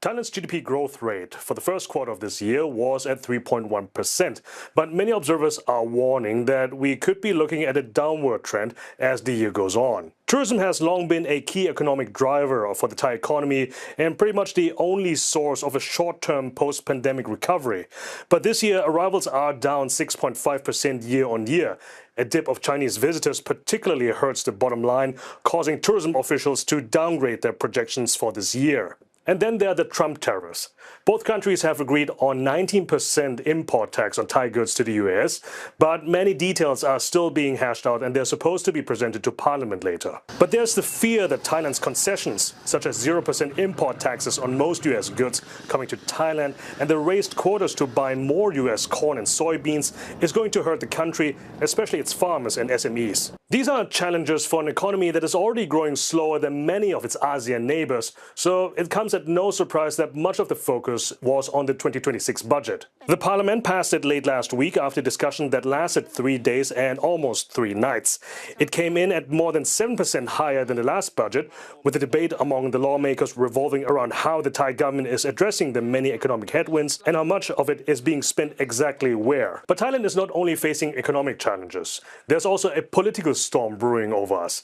Thailand's GDP growth rate for the first quarter of this year was at 3.1%, but many observers are warning that we could be looking at a downward trend as the year goes on. Tourism has long been a key economic driver for the Thai economy and pretty much the only source of a short-term post-pandemic recovery. But this year, arrivals are down 6.5% year-on-year. A dip of Chinese visitors particularly hurts the bottom line, causing tourism officials to downgrade their projections for this year. And then there are the Trump tariffs. Both countries have agreed on 19% import tax on Thai goods to the US, but many details are still being hashed out and they're supposed to be presented to Parliament later. But there's the fear that Thailand's concessions, such as 0% import taxes on most US goods coming to Thailand and the raised quotas to buy more US corn and soybeans, is going to hurt the country, especially its farmers and SMEs. These are challenges for an economy that is already growing slower than many of its ASEAN neighbors, so it comes at no surprise that much of the focus was on the 2026 budget. The parliament passed it late last week after a discussion that lasted 3 days and almost 3 nights. It came in at more than 7% higher than the last budget, with the debate among the lawmakers revolving around how the Thai government is addressing the many economic headwinds and how much of it is being spent exactly where. But Thailand is not only facing economic challenges, there's also a political storm brewing over us.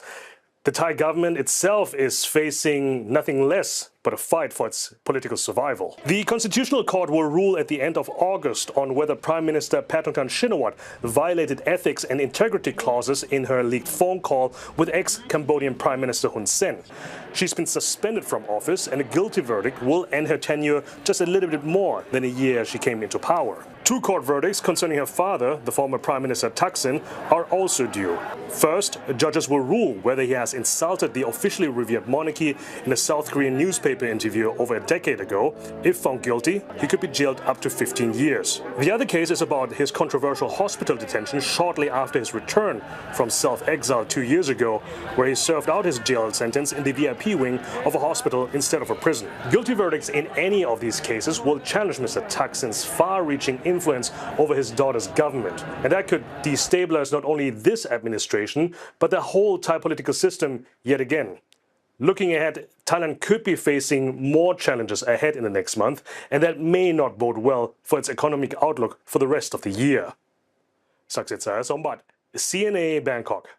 The Thai government itself is facing nothing less but a fight for its political survival. The Constitutional Court will rule at the end of August on whether Prime Minister Paetongtarn Shinawatra violated ethics and integrity clauses in her leaked phone call with ex-Cambodian Prime Minister Hun Sen. She's been suspended from office, and a guilty verdict will end her tenure just a little bit more than a year she came into power. 2 court verdicts concerning her father, the former Prime Minister Thaksin, are also due. First, judges will rule whether he has insulted the officially revered monarchy in a South Korean newspaper interview over a decade ago. If found guilty, he could be jailed up to 15 years. The other case is about his controversial hospital detention shortly after his return from self-exile 2 years ago, where he served out his jail sentence in the VIP wing of a hospital instead of a prison. Guilty verdicts in any of these cases will challenge Mr. Thaksin's far-reaching influence over his daughter's government. And that could destabilize not only this administration, but the whole Thai political system yet again. Looking ahead, Thailand could be facing more challenges ahead in the next month, and that may not bode well for its economic outlook for the rest of the year. Saksith, Saiyasombut, CNA Bangkok.